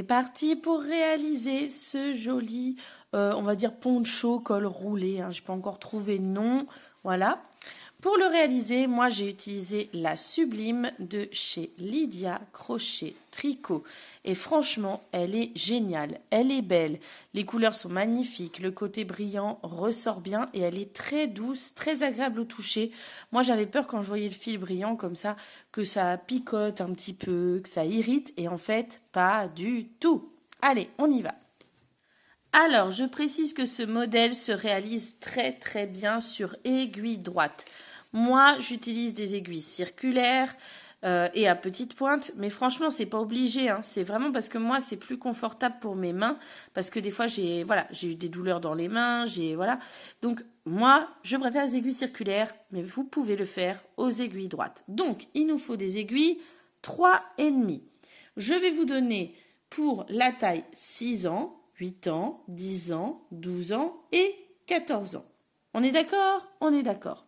est parti pour réaliser ce joli, on va dire poncho col roulé. Hein. Je n'ai pas encore trouvé le nom. Voilà. Pour le réaliser, moi j'ai utilisé la Sublime de chez Lydia Crochet Tricot. Et franchement, elle est géniale, elle est belle. Les couleurs sont magnifiques, le côté brillant ressort bien et elle est très douce, très agréable au toucher. Moi j'avais peur quand je voyais le fil brillant comme ça, que ça picote un petit peu, que ça irrite. Et en fait, pas du tout. Allez, on y va. Alors, je précise que ce modèle se réalise très très bien sur aiguille droite. Moi, j'utilise des aiguilles circulaires et à petite pointe, mais franchement, c'est pas obligé. Hein. C'est vraiment parce que moi, c'est plus confortable pour mes mains, parce que des fois, j'ai eu des douleurs dans les mains, Donc, moi, je préfère les aiguilles circulaires, mais vous pouvez le faire aux aiguilles droites. Donc, il nous faut des aiguilles 3,5. Je vais vous donner pour la taille 6 ans, 8 ans, 10 ans, 12 ans et 14 ans. On est d'accord? On est d'accord.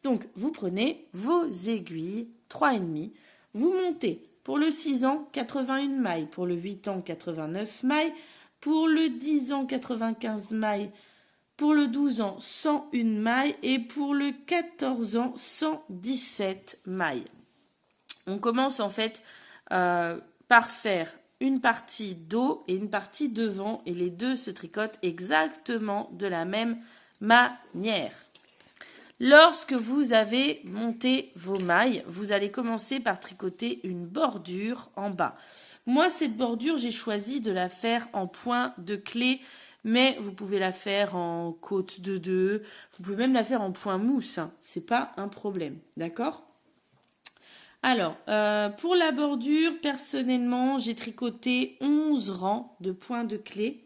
Donc, vous prenez vos aiguilles 3,5, vous montez pour le 6 ans 81 mailles, pour le 8 ans 89 mailles, pour le 10 ans 95 mailles, pour le 12 ans 101 mailles et pour le 14 ans 117 mailles. On commence en fait par faire une partie dos et une partie devant et les deux se tricotent exactement de la même manière. Lorsque vous avez monté vos mailles, vous allez commencer par tricoter une bordure en bas. Moi, cette bordure, j'ai choisi de la faire en point de clé, mais vous pouvez la faire en côte de 2, vous pouvez même la faire en point mousse, hein. C'est pas un problème, d'accord ? Alors, pour la bordure, personnellement, j'ai tricoté 11 rangs de points de clé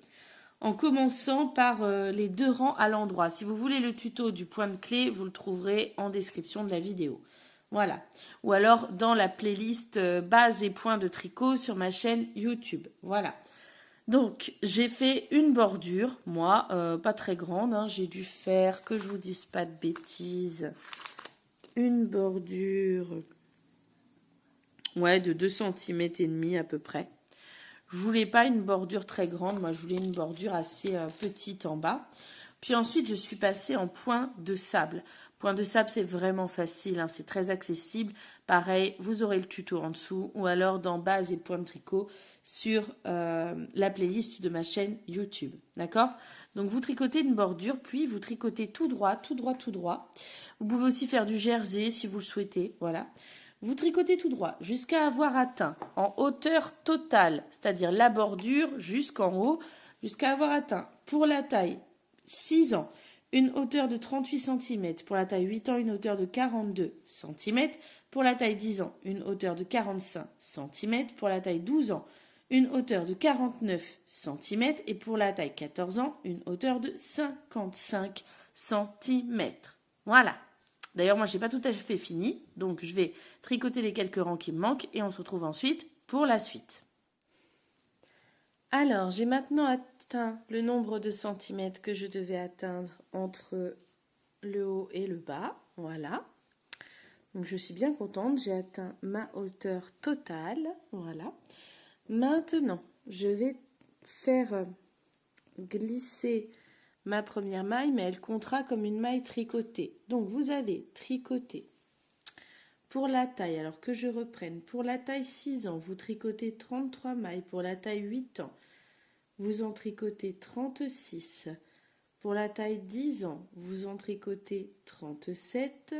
en commençant par les 2 rangs à l'endroit. Si vous voulez le tuto du point de clé, vous le trouverez en description de la vidéo. Voilà. Ou alors dans la playlist base et points de tricot sur ma chaîne YouTube. Voilà. Donc, j'ai fait une bordure, moi, pas très grande. Hein, j'ai dû faire, que je vous dise pas de bêtises, une bordure... Ouais, de 2,5 cm à peu près. Je voulais pas une bordure très grande, moi je voulais une bordure assez petite en bas. Puis ensuite, je suis passée en point de sable. Point de sable, c'est vraiment facile, hein, c'est très accessible. Pareil, vous aurez le tuto en dessous ou alors dans base et point de tricot sur la playlist de ma chaîne YouTube. D'accord ? Donc vous tricotez une bordure, puis vous tricotez tout droit, tout droit, tout droit. Vous pouvez aussi faire du jersey si vous le souhaitez, voilà. Vous tricotez tout droit jusqu'à avoir atteint en hauteur totale, c'est-à-dire la bordure jusqu'en haut, jusqu'à avoir atteint pour la taille 6 ans une hauteur de 38 cm, pour la taille 8 ans une hauteur de 42 cm, pour la taille 10 ans une hauteur de 45 cm, pour la taille 12 ans une hauteur de 49 cm et pour la taille 14 ans une hauteur de 55 cm. Voilà. D'ailleurs, moi, je n'ai pas tout à fait fini, donc je vais tricoter les quelques rangs qui me manquent et on se retrouve ensuite pour la suite. Alors, j'ai maintenant atteint le nombre de centimètres que je devais atteindre entre le haut et le bas. Voilà. Donc, je suis bien contente, j'ai atteint ma hauteur totale. Voilà. Maintenant, je vais faire glisser ma première maille, mais elle comptera comme une maille tricotée. Donc, vous allez tricoter pour la taille, alors que je reprenne, pour la taille 6 ans, vous tricotez 33 mailles. Pour la taille 8 ans, vous en tricotez 36. Pour la taille 10 ans, vous en tricotez 37.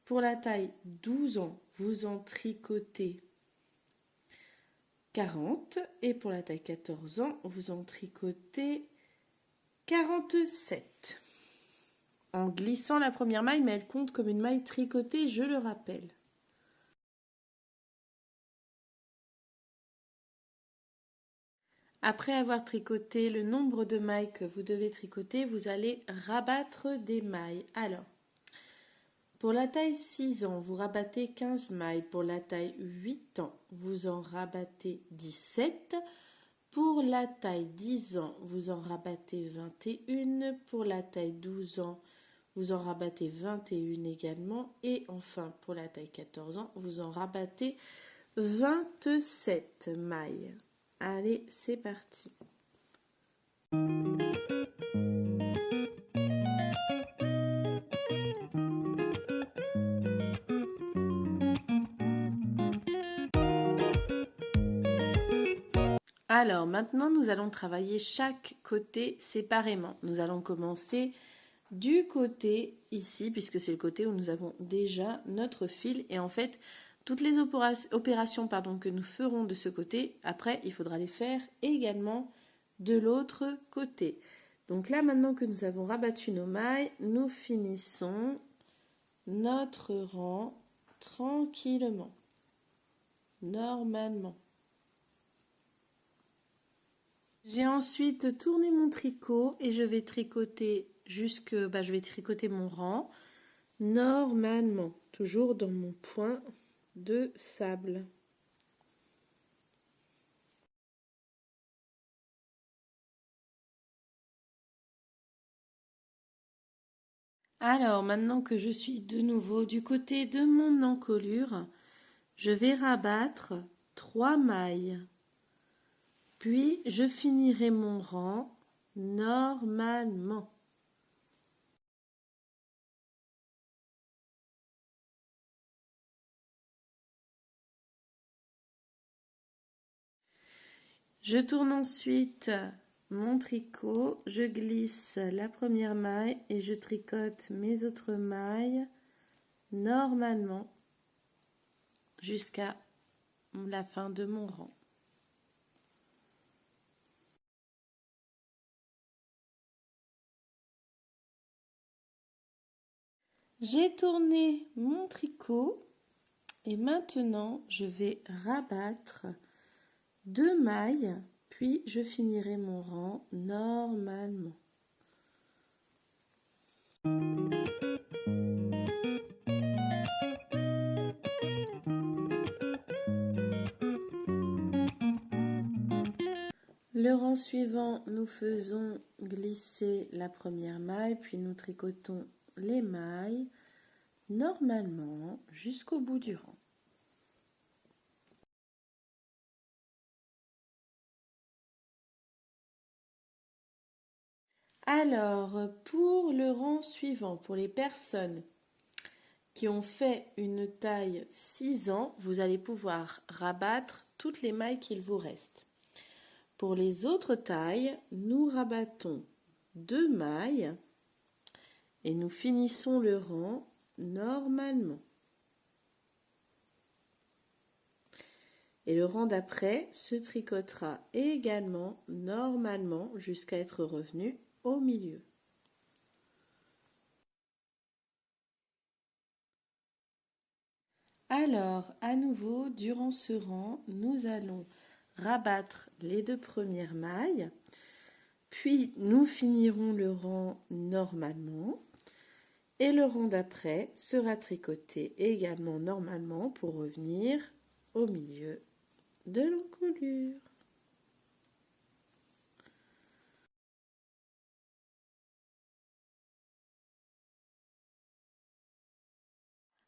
Pour la taille 12 ans, vous en tricotez 40. Et pour la taille 14 ans, vous en tricotez 47. En glissant la première maille, mais elle compte comme une maille tricotée, je le rappelle. Après avoir tricoté le nombre de mailles que vous devez tricoter, vous allez rabattre des mailles. Alors, pour la taille 6 ans, vous rabattez 15 mailles. Pour la taille 8 ans, vous en rabattez 17. Pour la taille 10 ans, vous en rabattez 21. Pour la taille 12 ans, vous en rabattez 21 également. Et enfin, pour la taille 14 ans, vous en rabattez 27 mailles. Allez, c'est parti. Alors maintenant, nous allons travailler chaque côté séparément. Nous allons commencer du côté ici, puisque c'est le côté où nous avons déjà notre fil. Et en fait, toutes les opérations que nous ferons de ce côté, après, il faudra les faire également de l'autre côté. Donc là, maintenant que nous avons rabattu nos mailles, nous finissons notre rang tranquillement, normalement. J'ai ensuite tourné mon tricot et je vais tricoter je vais tricoter mon rang normalement, toujours dans mon point de sable. Alors, maintenant que je suis de nouveau du côté de mon encolure, je vais rabattre 3 mailles. Puis, je finirai mon rang normalement. Je tourne ensuite mon tricot, je glisse la première maille et je tricote mes autres mailles normalement jusqu'à la fin de mon rang. J'ai tourné mon tricot et maintenant je vais rabattre 2 mailles, puis je finirai mon rang normalement. Le rang suivant, nous faisons glisser la première maille, puis nous tricotons les mailles normalement jusqu'au bout du rang. Alors, pour le rang suivant, pour les personnes qui ont fait une taille 6 ans, vous allez pouvoir rabattre toutes les mailles qu'il vous reste. Pour les autres tailles, nous rabattons 2 mailles et nous finissons le rang normalement. Et le rang d'après se tricotera également normalement jusqu'à être revenu au milieu. Alors, à nouveau, durant ce rang, nous allons rabattre les 2 premières mailles, puis nous finirons le rang normalement et le rang d'après sera tricoté également normalement pour revenir au milieu de l'encolure.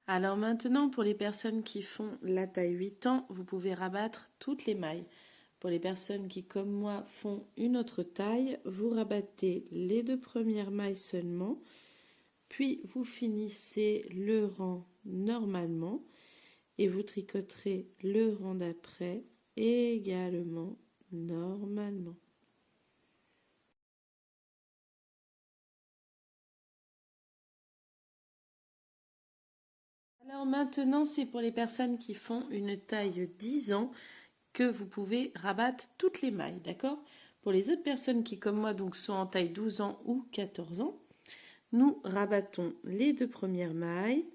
Alors maintenant, pour les personnes qui font la taille 8 ans, vous pouvez rabattre toutes les mailles. Pour les personnes qui, comme moi, font une autre taille, vous rabattez les 2 premières mailles seulement, puis vous finissez le rang normalement et vous tricoterez le rang d'après également normalement. Alors maintenant, c'est pour les personnes qui font une taille 10 ans que vous pouvez rabattre toutes les mailles, d'accord? Pour les autres personnes qui, comme moi, donc sont en taille 12 ans ou 14 ans, nous rabattons les 2 premières mailles,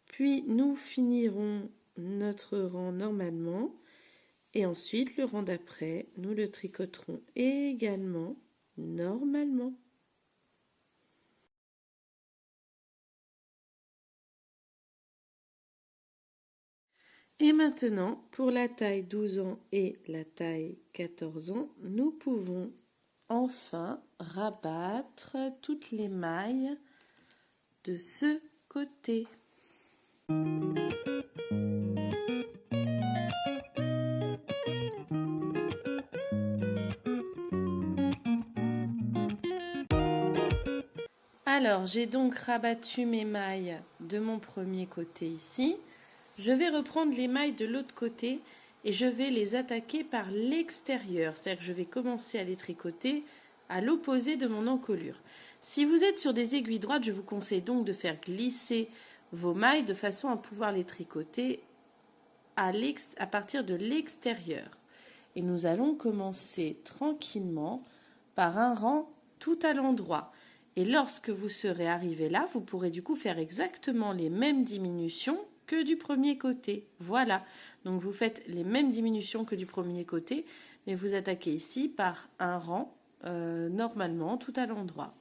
puis nous finirons notre rang normalement, et ensuite le rang d'après, nous le tricoterons également normalement. Et maintenant, pour la taille 12 ans et la taille 14 ans, nous pouvons enfin rabattre toutes les mailles de ce côté. Alors, j'ai donc rabattu mes mailles de mon premier côté ici. Je vais reprendre les mailles de l'autre côté et je vais les attaquer par l'extérieur. C'est-à-dire que je vais commencer à les tricoter à l'opposé de mon encolure. Si vous êtes sur des aiguilles droites, je vous conseille donc de faire glisser vos mailles de façon à pouvoir les tricoter à partir de l'extérieur. Et nous allons commencer tranquillement par un rang tout à l'endroit. Et lorsque vous serez arrivé là, vous pourrez du coup faire exactement les mêmes diminutions que du premier côté. Voilà, donc vous faites les mêmes diminutions que du premier côté, mais vous attaquez ici par un rang normalement tout à l'endroit.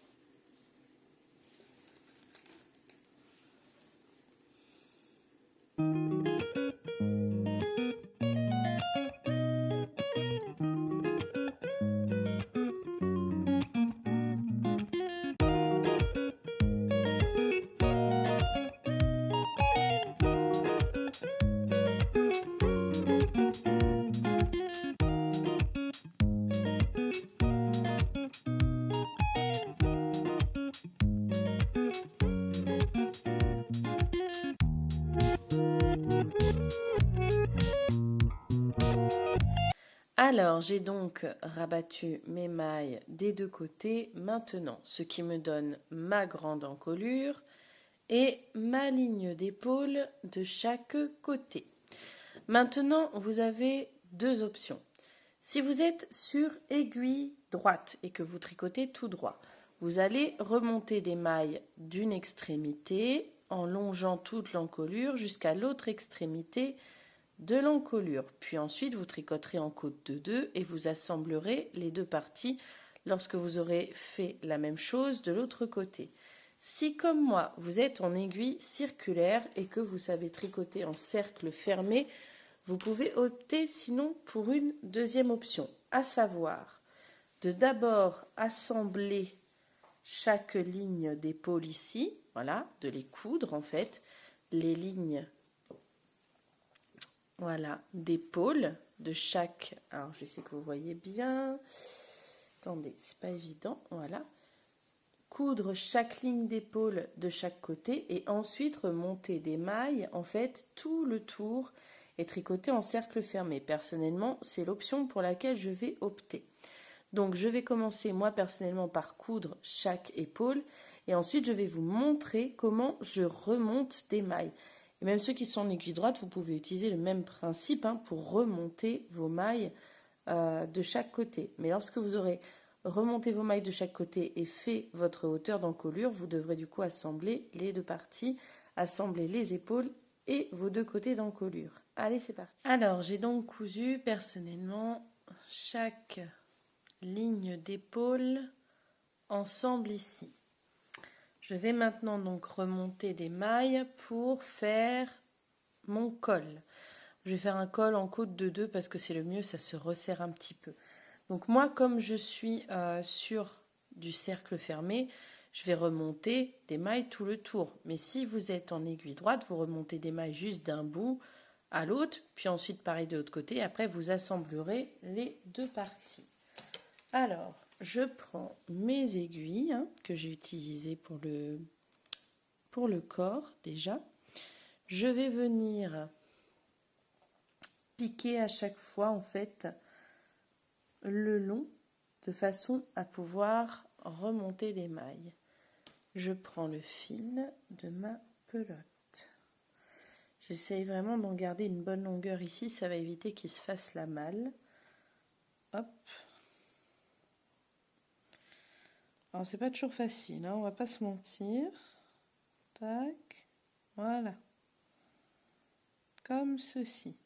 Alors, j'ai donc rabattu mes mailles des deux côtés maintenant, ce qui me donne ma grande encolure et ma ligne d'épaule de chaque côté. Maintenant, vous avez deux options. Si vous êtes sur aiguille droite et que vous tricotez tout droit, vous allez remonter des mailles d'une extrémité en longeant toute l'encolure jusqu'à l'autre extrémité de l'encolure. Puis ensuite, vous tricoterez en côte de 2 et vous assemblerez les deux parties lorsque vous aurez fait la même chose de l'autre côté. Si, comme moi, vous êtes en aiguille circulaire et que vous savez tricoter en cercle fermé, vous pouvez opter sinon pour une deuxième option, à savoir de d'abord assembler chaque ligne d'épaule ici, voilà, de les coudre en fait, les lignes voilà, d'épaule de chaque, alors je sais que vous voyez bien, attendez, c'est pas évident, voilà, coudre chaque ligne d'épaule de chaque côté et ensuite remonter des mailles, en fait, tout le tour et tricoter en cercle fermé. Personnellement, c'est l'option pour laquelle je vais opter. Donc, je vais commencer, moi, personnellement, par coudre chaque épaule et ensuite, je vais vous montrer comment je remonte des mailles. Et même ceux qui sont en aiguille droite, vous pouvez utiliser le même principe pour remonter vos mailles de chaque côté. Mais lorsque vous aurez remonté vos mailles de chaque côté et fait votre hauteur d'encolure, vous devrez du coup assembler les deux parties, assembler les épaules et vos deux côtés d'encolure. Allez, c'est parti. Alors, j'ai donc cousu personnellement chaque ligne d'épaule ensemble ici. Je vais maintenant donc remonter des mailles pour faire mon col. Je vais faire un col en côte de 2 parce que c'est le mieux, ça se resserre un petit peu. Donc moi, comme je suis sur du cercle fermé, je vais remonter des mailles tout le tour. Mais si vous êtes en aiguille droite, vous remontez des mailles juste d'un bout à l'autre, puis ensuite pareil de l'autre côté. Après, vous assemblerez les deux parties. Alors, je prends mes aiguilles que j'ai utilisées pour le corps déjà. Je vais venir piquer à chaque fois en fait le long de façon à pouvoir remonter des mailles. Je prends le fil de ma pelote. J'essaye vraiment d'en garder une bonne longueur ici, ça va éviter qu'il se fasse la malle. Hop. Alors c'est pas toujours facile, on va pas se mentir. Tac. Voilà. Comme ceci.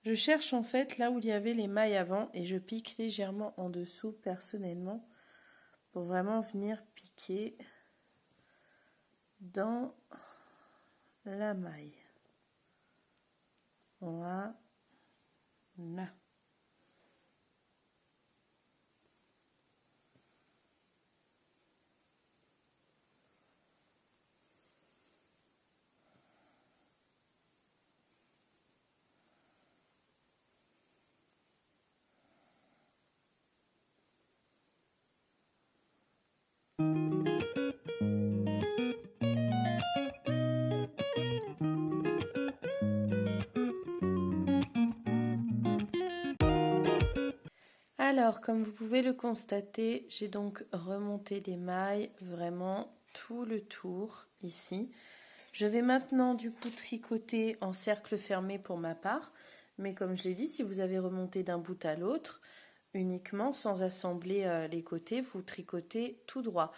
Je cherche en fait là où il y avait les mailles avant et je pique légèrement en dessous personnellement pour vraiment venir piquer dans la maille. Voilà. Alors, comme vous pouvez le constater, j'ai donc remonté des mailles vraiment tout le tour ici. Je vais maintenant du coup tricoter en cercle fermé pour ma part. Mais comme je l'ai dit, si vous avez remonté d'un bout à l'autre, uniquement sans assembler les côtés, vous tricotez tout droit.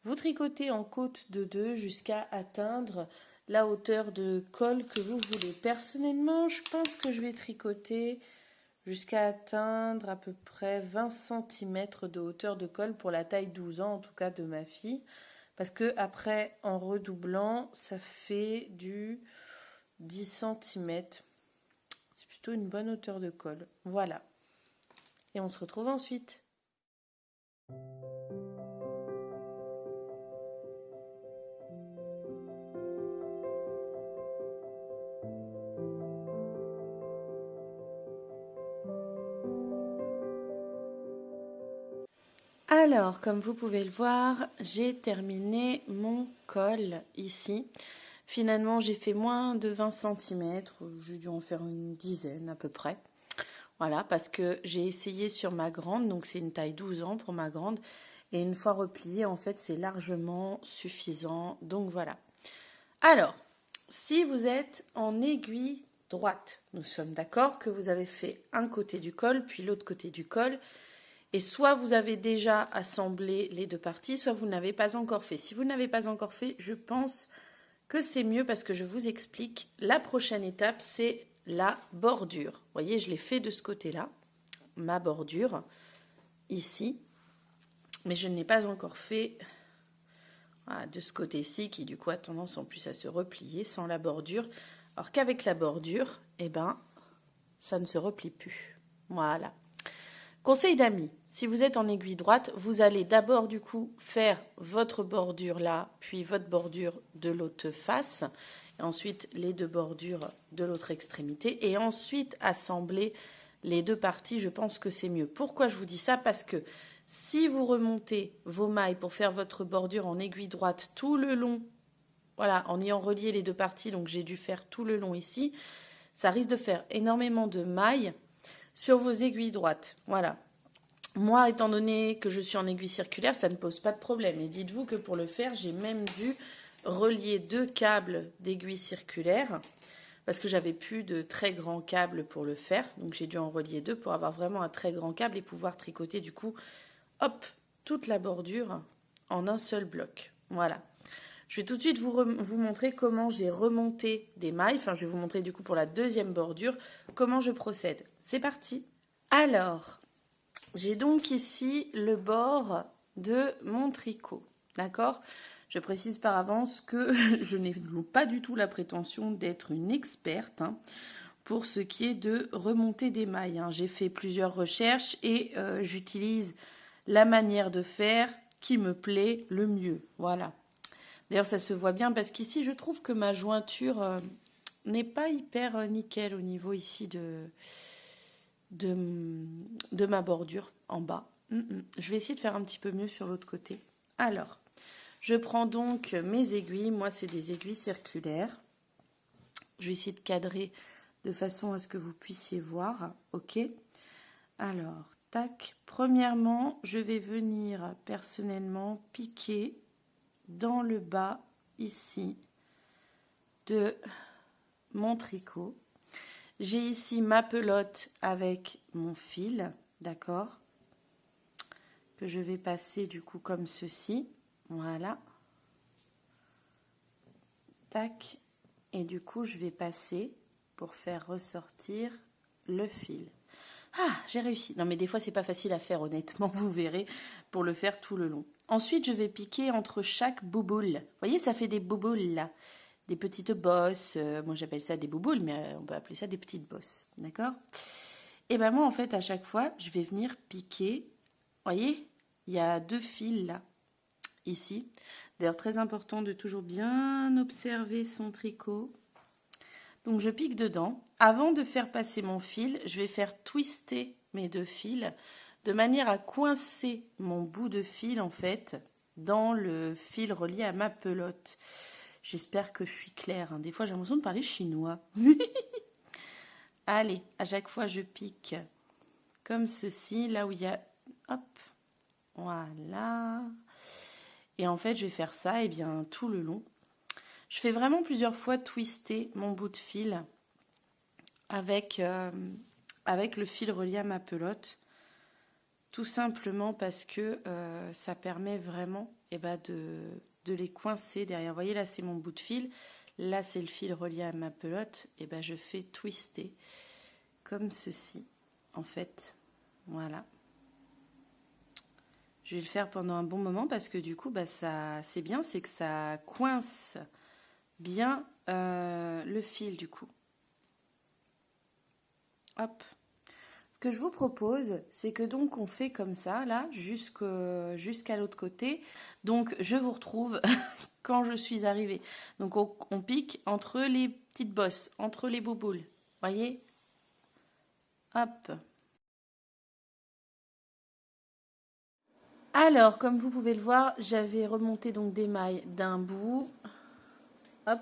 Vous tricotez en côte de 2 jusqu'à atteindre la hauteur de col que vous voulez. Personnellement, je pense que je vais tricoter jusqu'à atteindre à peu près 20 cm de hauteur de col pour la taille 12 ans, en tout cas de ma fille. Parce que après, en redoublant, ça fait du 10 cm. C'est plutôt une bonne hauteur de col. Voilà. Et on se retrouve ensuite. Alors, comme vous pouvez le voir, j'ai terminé mon col ici. Finalement, j'ai fait moins de 20 cm. J'ai dû en faire une dizaine à peu près. Voilà, parce que j'ai essayé sur ma grande, donc c'est une taille 12 ans pour ma grande. Et une fois repliée, en fait, c'est largement suffisant. Donc voilà. Alors, si vous êtes en aiguille droite, nous sommes d'accord que vous avez fait un côté du col, puis l'autre côté du col. Et soit vous avez déjà assemblé les deux parties, soit vous n'avez pas encore fait. Si vous n'avez pas encore fait, je pense que c'est mieux parce que je vous explique. La prochaine étape, c'est la bordure. Vous voyez, je l'ai fait de ce côté-là, ma bordure, ici. Mais je ne l'ai pas encore fait de ce côté-ci, qui du coup a tendance en plus à se replier sans la bordure. Alors qu'avec la bordure, eh ben, ça ne se replie plus. Voilà. Conseil d'amis, si vous êtes en aiguille droite, vous allez d'abord du coup faire votre bordure là, puis votre bordure de l'autre face, et ensuite les deux bordures de l'autre extrémité, et ensuite assembler les deux parties. Je pense que c'est mieux. Pourquoi je vous dis ça? Parce que si vous remontez vos mailles pour faire votre bordure en aiguille droite tout le long, voilà, en ayant relié les deux parties, donc j'ai dû faire tout le long ici, ça risque de faire énormément de mailles sur vos aiguilles droites. Voilà. Moi, étant donné que je suis en aiguille circulaire, ça ne pose pas de problème. Et dites-vous que pour le faire, j'ai même dû relier 2 câbles d'aiguille circulaire parce que j'avais plus de très grands câbles pour le faire. Donc j'ai dû en relier 2 pour avoir vraiment un très grand câble et pouvoir tricoter du coup, hop, toute la bordure en un seul bloc. Voilà. Je vais tout de suite vous montrer comment j'ai remonté des mailles. Enfin, je vais vous montrer du coup pour la deuxième bordure comment je procède. C'est parti. Alors, j'ai donc ici le bord de mon tricot. D'accord? Je précise par avance que je n'ai pas du tout la prétention d'être une experte pour ce qui est de remonter des mailles. J'ai fait plusieurs recherches et j'utilise la manière de faire qui me plaît le mieux. Voilà. D'ailleurs, ça se voit bien parce qu'ici, je trouve que ma jointure n'est pas hyper nickel au niveau ici de ma bordure en bas. Je vais essayer de faire un petit peu mieux sur l'autre côté. Alors, je prends donc mes aiguilles. Moi, c'est des aiguilles circulaires. Je vais essayer de cadrer de façon à ce que vous puissiez voir. Ok. Alors, tac. Premièrement, je vais venir personnellement piquer dans le bas ici de mon tricot. J'ai ici ma pelote avec mon fil, d'accord, que je vais passer du coup comme ceci, voilà, tac, et du coup je vais passer pour faire ressortir le fil. Ah, j'ai réussi. Non mais des fois c'est pas facile à faire honnêtement, vous verrez, pour le faire tout le long. Ensuite je vais piquer entre chaque bouboule. Vous voyez, ça fait des bouboules là. Des petites bosses, moi j'appelle ça des bouboules, mais on peut appeler ça des petites bosses, d'accord? Et ben moi en fait à chaque fois je vais venir piquer, voyez, il y a 2 fils là, ici. D'ailleurs très important de toujours bien observer son tricot. Donc je pique dedans. Avant de faire passer mon fil, je vais faire twister mes 2 fils de manière à coincer mon bout de fil en fait dans le fil relié à ma pelote. J'espère que je suis claire. Des fois, j'ai l'impression de parler chinois. Allez, à chaque fois, je pique comme ceci, là où il y a, hop, voilà. Et en fait, je vais faire ça, et bien, tout le long. Je fais vraiment plusieurs fois twister mon bout de fil avec, avec le fil relié à ma pelote. Tout simplement parce que ça permet vraiment de les coincer derrière. Vous voyez, là, c'est mon bout de fil. Là, c'est le fil relié à ma pelote. Et ben, je fais twister comme ceci, en fait. Voilà. Je vais le faire pendant un bon moment parce que du coup, bah, ça, c'est bien, c'est que ça coince bien le fil du coup. Hop. Ce que je vous propose, c'est que donc on fait comme ça, là, jusqu'à l'autre côté. Donc, je vous retrouve quand je suis arrivée. Donc, on pique entre les petites bosses, entre les bouboules. Voyez? Hop. Alors, comme vous pouvez le voir, j'avais remonté donc des mailles d'un bout. Hop.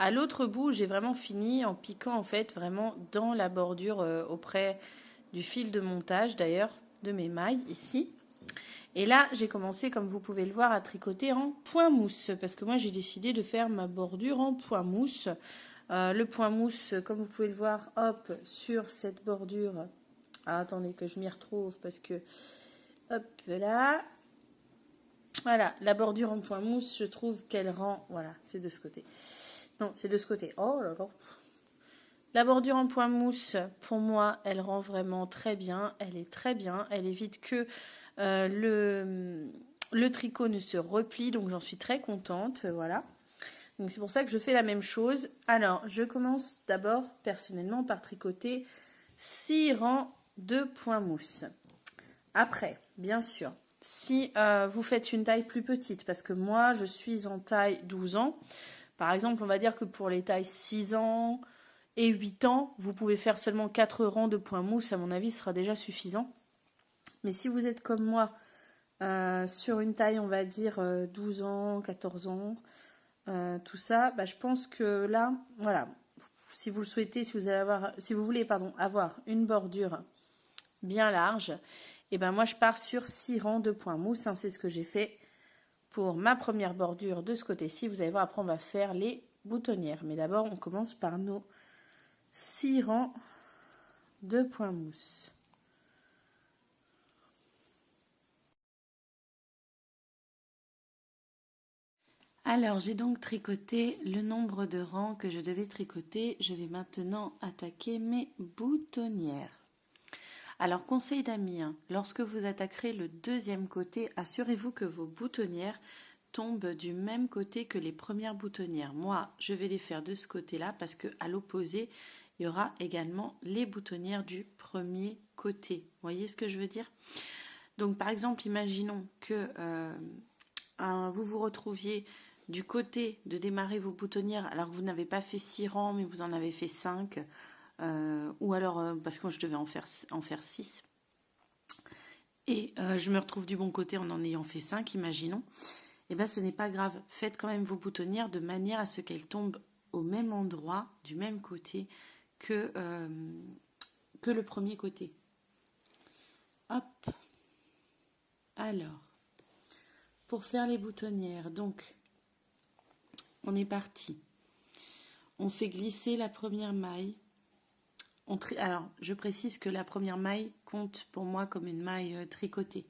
À l'autre bout, j'ai vraiment fini en piquant en fait vraiment dans la bordure auprès du fil de montage d'ailleurs de mes mailles ici. Et là, j'ai commencé, comme vous pouvez le voir, à tricoter en point mousse parce que moi, j'ai décidé de faire ma bordure en point mousse. Le point mousse, comme vous pouvez le voir, hop, sur cette bordure. Ah, attendez que je m'y retrouve parce que, hop là. Voilà, la bordure en point mousse, je trouve qu'elle rend... Voilà, c'est de ce côté. Non, c'est de ce côté. Oh là là. La bordure en point mousse, pour moi, elle rend vraiment très bien. Elle est très bien. Elle évite que le tricot ne se replie. Donc, j'en suis très contente. Voilà. Donc, c'est pour ça que je fais la même chose. Alors, je commence d'abord, personnellement, par tricoter 6 rangs de point mousse. Après, bien sûr, si vous faites une taille plus petite, parce que moi, je suis en taille 12 ans, par exemple, on va dire que pour les tailles 6 ans et 8 ans, vous pouvez faire seulement 4 rangs de point mousse, à mon avis, ce sera déjà suffisant. Mais si vous êtes comme moi, sur une taille, on va dire 12 ans, 14 ans, tout ça, bah, je pense que là, voilà, si vous le souhaitez, si vous voulez avoir une bordure bien large, et ben moi je pars sur 6 rangs de point mousse, hein, c'est ce que j'ai fait pour ma première bordure de ce côté-ci. Vous allez voir, après on va faire les boutonnières. Mais d'abord, on commence par nos 6 rangs de point mousse. Alors, j'ai donc tricoté le nombre de rangs que je devais tricoter. Je vais maintenant attaquer mes boutonnières. Alors, conseil d'amis, hein, lorsque vous attaquerez le deuxième côté, assurez-vous que vos boutonnières tombent du même côté que les premières boutonnières. Moi, je vais les faire de ce côté-là parce qu'à l'opposé, il y aura également les boutonnières du premier côté. Vous voyez ce que je veux dire? Donc, par exemple, imaginons que vous vous retrouviez du côté de démarrer vos boutonnières alors que vous n'avez pas fait 6 rangs, mais vous en avez fait 5. Ou alors, parce que moi, je devais en faire 6. Et je me retrouve du bon côté en ayant fait 5, imaginons. Eh bien, ce n'est pas grave. Faites quand même vos boutonnières de manière à ce qu'elles tombent au même endroit, du même côté que le premier côté. Hop. Alors, pour faire les boutonnières, donc, on est parti. On fait glisser la première maille. Alors, je précise que la première maille compte pour moi comme une maille tricotée.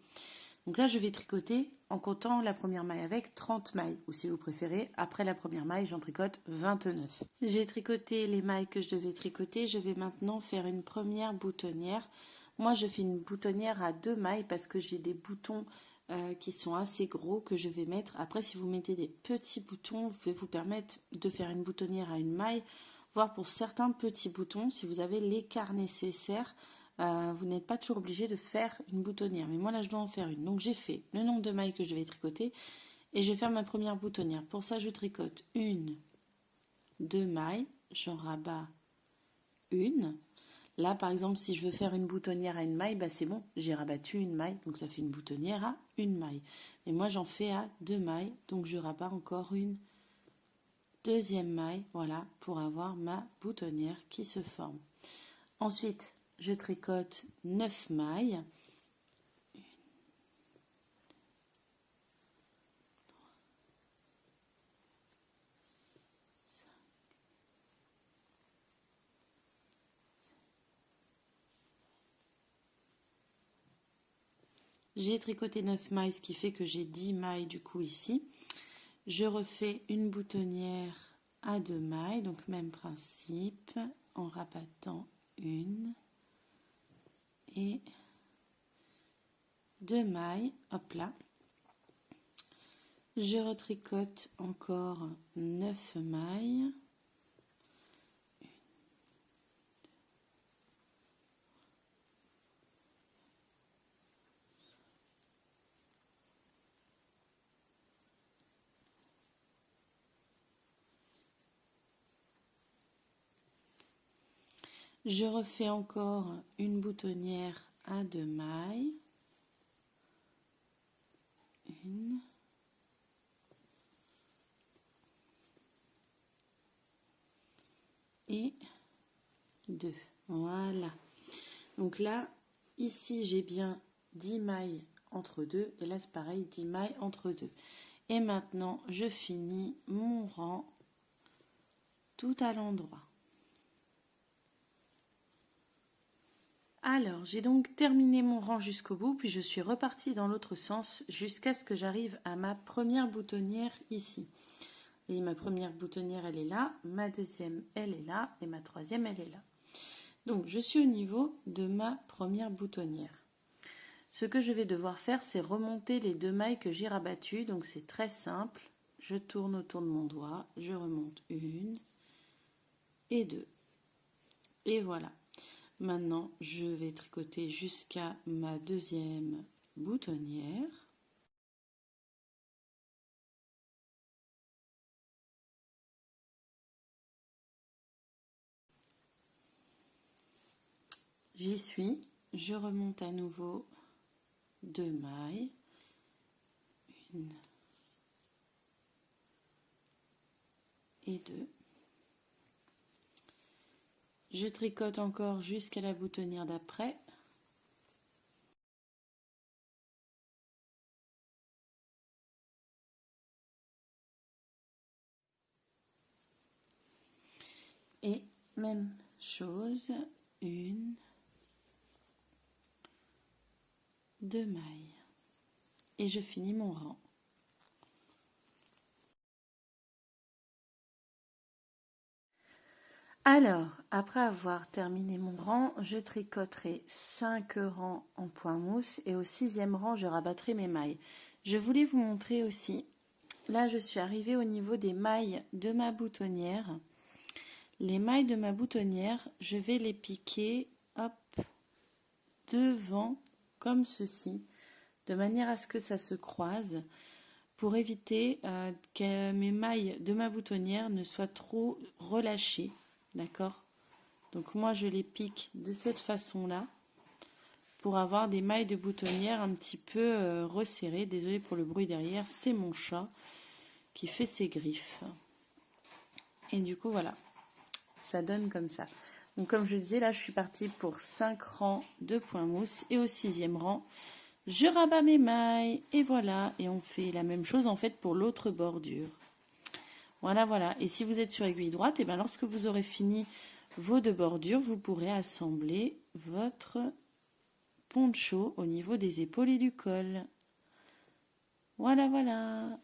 Donc là, je vais tricoter en comptant la première maille avec 30 mailles. Ou si vous préférez, après la première maille, j'en tricote 29. J'ai tricoté les mailles que je devais tricoter. Je vais maintenant faire une première boutonnière. Moi, je fais une boutonnière à 2 mailles parce que j'ai des boutons qui sont assez gros que je vais mettre. Après, si vous mettez des petits boutons, vous pouvez vous permettre de faire une boutonnière à 1 maille. Voire pour certains petits boutons, si vous avez l'écart nécessaire, vous n'êtes pas toujours obligé de faire une boutonnière. Mais moi là, je dois en faire une. Donc j'ai fait le nombre de mailles que je vais tricoter et je vais faire ma première boutonnière. Pour ça, je tricote 1, 2 mailles, j'en rabats une. Là, par exemple, si je veux faire une boutonnière à 1 maille, bah c'est bon, j'ai rabattu 1 maille, donc ça fait une boutonnière à 1 maille. Mais moi, j'en fais à 2 mailles, donc je rabats encore une deuxième maille, voilà, pour avoir ma boutonnière qui se forme. Ensuite, je tricote 9 mailles. J'ai tricoté 9 mailles, ce qui fait que j'ai 10 mailles du coup ici. Je refais une boutonnière à 2 mailles, donc même principe, en rabattant une et 2 mailles, hop là. Je retricote encore 9 mailles. Je refais encore une boutonnière à 2 mailles. Une. Et 2. Voilà. Donc là, ici, j'ai bien 10 mailles entre deux. Et là, c'est pareil, 10 mailles entre deux. Et maintenant, je finis mon rang tout à l'endroit. Alors, j'ai donc terminé mon rang jusqu'au bout, puis je suis repartie dans l'autre sens jusqu'à ce que j'arrive à ma première boutonnière ici. Et ma première boutonnière, elle est là, ma deuxième, elle est là, et ma troisième, elle est là. Donc, je suis au niveau de ma première boutonnière. Ce que je vais devoir faire, c'est remonter les 2 mailles que j'ai rabattues. Donc, c'est très simple. Je tourne autour de mon doigt, je remonte 1 et 2. Et voilà. Maintenant, je vais tricoter jusqu'à ma deuxième boutonnière. J'y suis, je remonte à nouveau 2 mailles, 1 et 2. Je tricote encore jusqu'à la boutonnière d'après. Et même chose, 1, 2 mailles. Et je finis mon rang. Alors, après avoir terminé mon rang, je tricoterai 5 rangs en point mousse et au 6e rang, je rabattrai mes mailles. Je voulais vous montrer aussi, là je suis arrivée au niveau des mailles de ma boutonnière. Les mailles de ma boutonnière, je vais les piquer, hop, devant, comme ceci, de manière à ce que ça se croise, pour éviter que mes mailles de ma boutonnière ne soient trop relâchées. D'accord? Donc moi je les pique de cette façon-là pour avoir des mailles de boutonnière un petit peu resserrées. Désolée pour le bruit derrière, c'est mon chat qui fait ses griffes. Et du coup voilà, ça donne comme ça. Donc comme je disais, là je suis partie pour 5 rangs de point mousse et au 6e rang, je rabats mes mailles et voilà. Et on fait la même chose en fait pour l'autre bordure. Voilà, voilà. Et si vous êtes sur aiguille droite, et bien lorsque vous aurez fini vos 2 bordures, vous pourrez assembler votre poncho au niveau des épaules et du col. Voilà, voilà.